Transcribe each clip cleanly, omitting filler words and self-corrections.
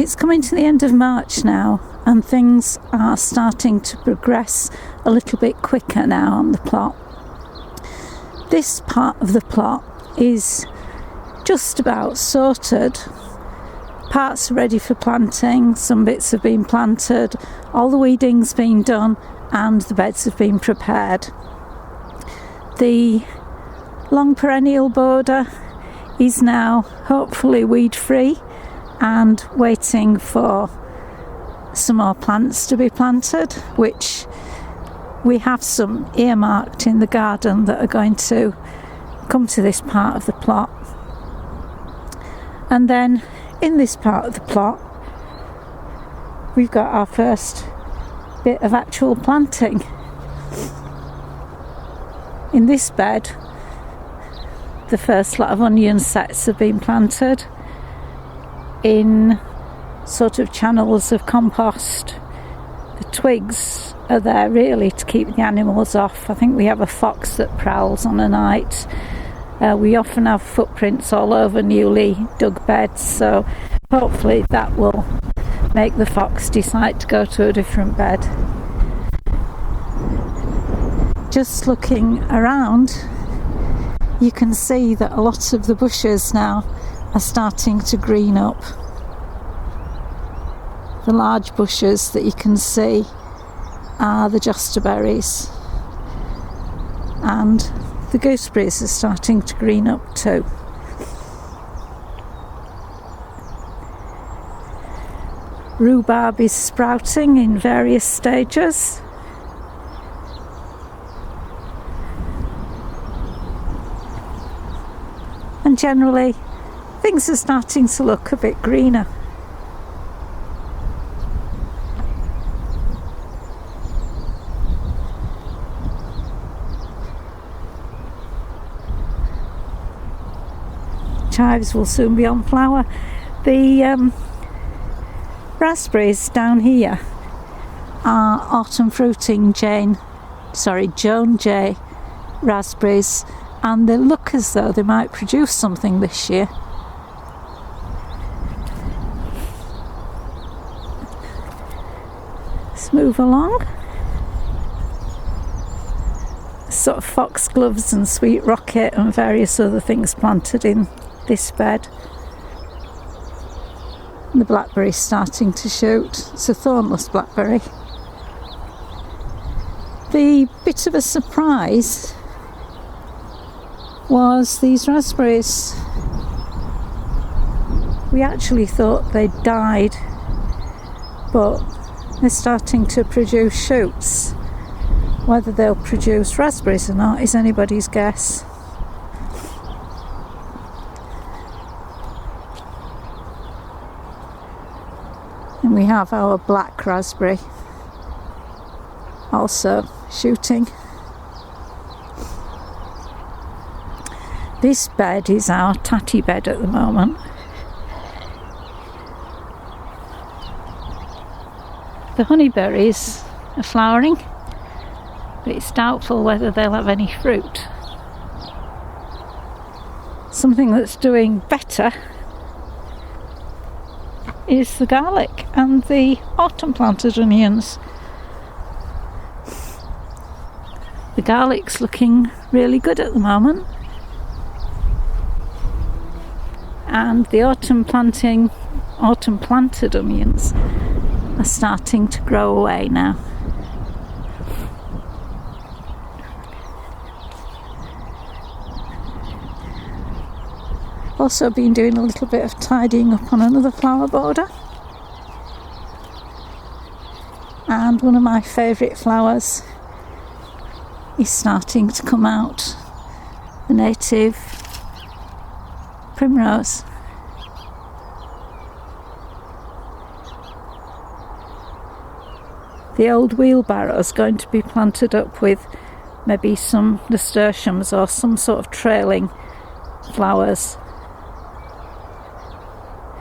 It's coming to the end of March now, and things are starting to progress a little bit quicker now on the plot. This part of the plot is just about sorted. Parts are ready for planting, some bits have been planted, all the weeding's been done, and the beds have been prepared. The long perennial border is now hopefully weed free and waiting for some more plants to be planted, which we have some earmarked in the garden that are going to come to this part of the plot. And then in this part of the plot we've got our first bit of actual planting. In this bed the first lot of onion sets have been planted in sort of channels of compost. The twigs are there really to keep the animals off. I think we have a fox that prowls on a night. We often have footprints all over newly dug beds, so hopefully that will make the fox decide to go to a different bed. Just looking around, you can see that a lot of the bushes now are starting to green up. The large bushes that you can see are the josterberries, and the gooseberries are starting to green up too. Rhubarb is sprouting in various stages. And generally things are starting to look a bit greener. Chives will soon be on flower. The raspberries down here are autumn fruiting Joan J raspberries, and they look as though they might produce something this year. Let's move along. Sort of foxgloves and sweet rocket and various other things planted in this bed. And the blackberry's starting to shoot. It's a thornless blackberry. The bit of a surprise was these raspberries. We actually thought they'd died, but they're starting to produce shoots. Whether they'll produce raspberries or not is anybody's guess. And we have our black raspberry also shooting. This bed is our tatty bed at the moment. The honeyberries are flowering, but it's doubtful whether they'll have any fruit. Something that's doing better is the garlic and the autumn planted onions. The garlic's looking really good at the moment, and the autumn planted onions are starting to grow away now. Also been doing a little bit of tidying up on another flower border, and one of my favourite flowers is starting to come out, the native primrose. The old wheelbarrow is going to be planted up with maybe some nasturtiums or some sort of trailing flowers.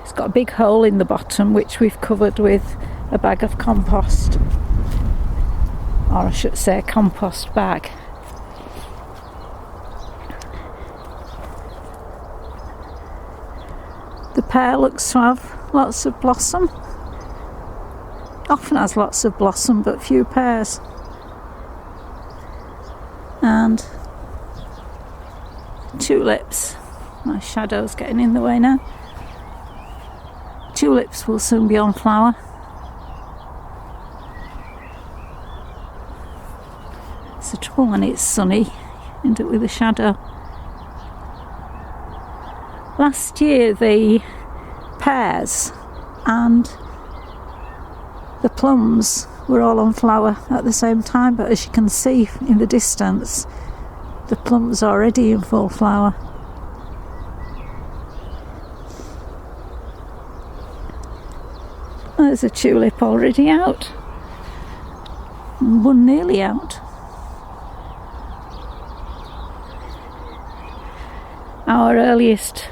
It's got a big hole in the bottom which we've covered with a bag of compost, or I should say a compost bag. The pear looks to have lots of blossom. Often has lots of blossom but few pears. And tulips. My shadow's getting in the way now. Tulips will soon be on flower. It's the trouble when it's sunny, you end up with a shadow. Last year the pears and the plums were all on flower at the same time, but as you can see in the distance, the plums are already in full flower. There's a tulip already out, one nearly out. Our earliest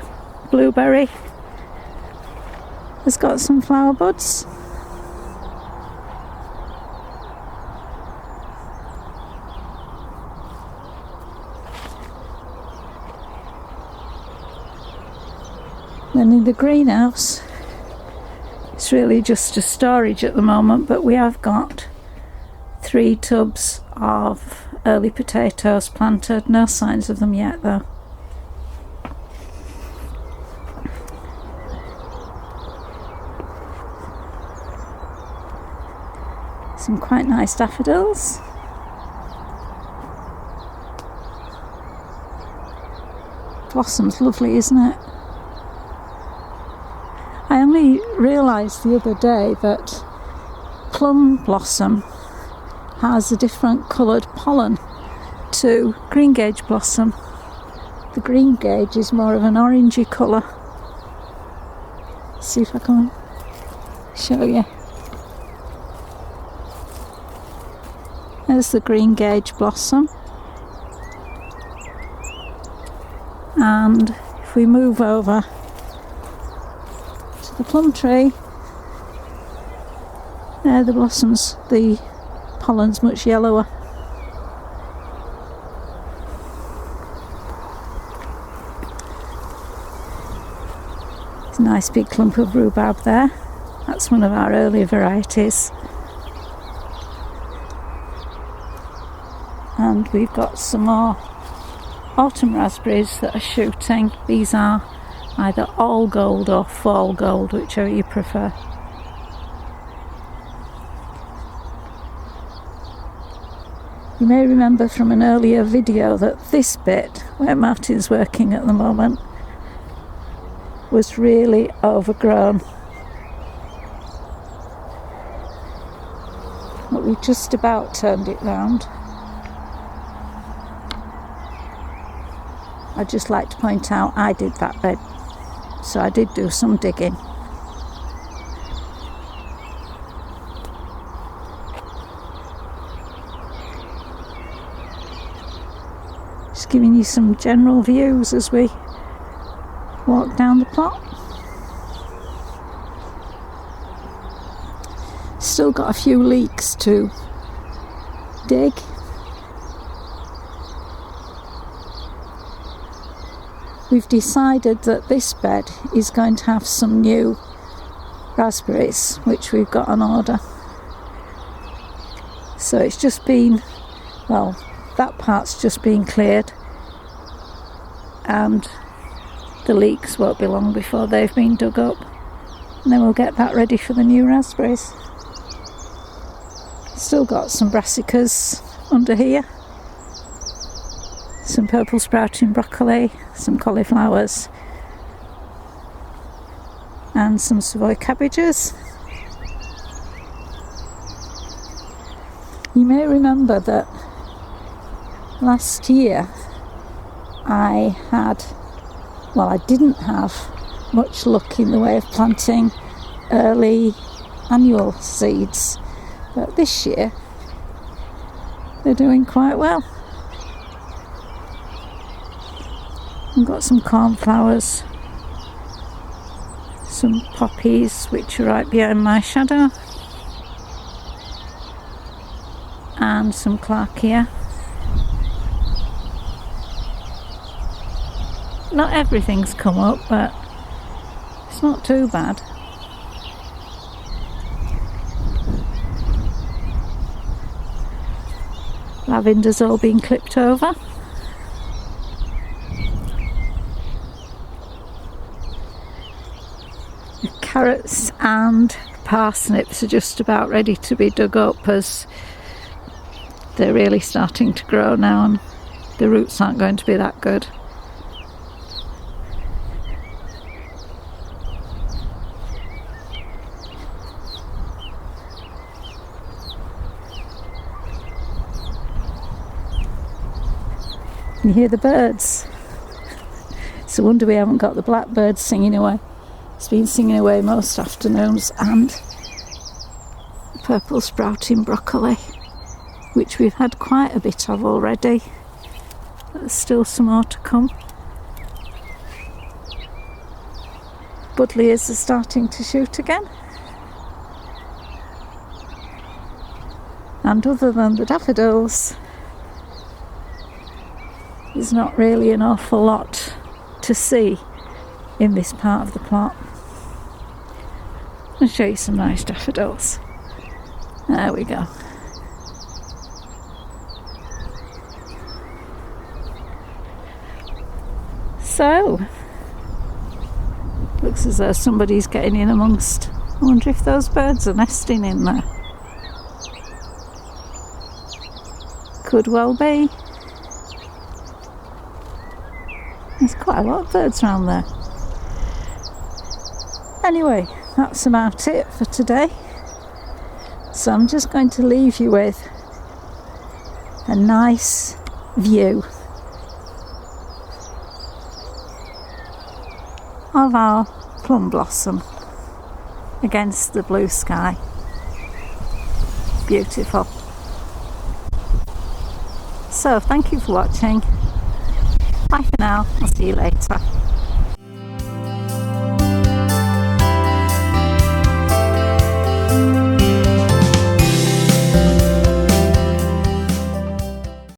blueberry has got some flower buds. Then in the greenhouse, it's really just a storage at the moment, but we have got 3 tubs of early potatoes planted. No signs of them yet though. Some quite nice daffodils. Blossom's lovely, isn't it? I only realised the other day that plum blossom has a different coloured pollen to greengage blossom. The greengage is more of an orangey colour. See if I can show you. There's the greengage blossom. And if we move over the plum tree, there the blossoms, the pollen's much yellower. There's a nice big clump of rhubarb there. That's one of our early varieties. And we've got some more autumn raspberries that are shooting. These are either all gold or fall gold, whichever you prefer. You may remember from an earlier video that this bit where Martin's working at the moment was really overgrown. But we just about turned it round. I'd just like to point out I did that bed. So I did do some digging. Just giving you some general views as we walk down the plot. Still got a few leeks to dig. We've decided that this bed is going to have some new raspberries, which we've got on order. So it's just been, well, that part's just been cleared, and the leeks won't be long before they've been dug up, and then we'll get that ready for the new raspberries. Still got some brassicas under here. Some purple sprouting broccoli, some cauliflowers, and some Savoy cabbages. You may remember that last year I didn't have much luck in the way of planting early annual seeds, but this year they're doing quite well. I've got some cornflowers, some poppies which are right behind my shadow, and some clarkia. Not everything's come up, but it's not too bad. lavender's all been clipped over. The carrots and parsnips are just about ready to be dug up, as they're really starting to grow now and the roots aren't going to be that good. You hear the birds. It's a wonder we haven't got the blackbirds singing away. It's been singing away most afternoons, and purple sprouting broccoli, which we've had quite a bit of already. But there's still some more to come. Buddleias are starting to shoot again. And other than the daffodils, there's not really an awful lot to see in this part of the plot. I'll show you some nice daffodils. There we go. So, looks as though somebody's getting in amongst. I wonder if those birds are nesting in there. Could well be. There's quite a lot of birds around there. Anyway, that's about it for today. So I'm just going to leave you with a nice view of our plum blossom against the blue sky. Beautiful. So thank you for watching. Bye for now. I'll see you later.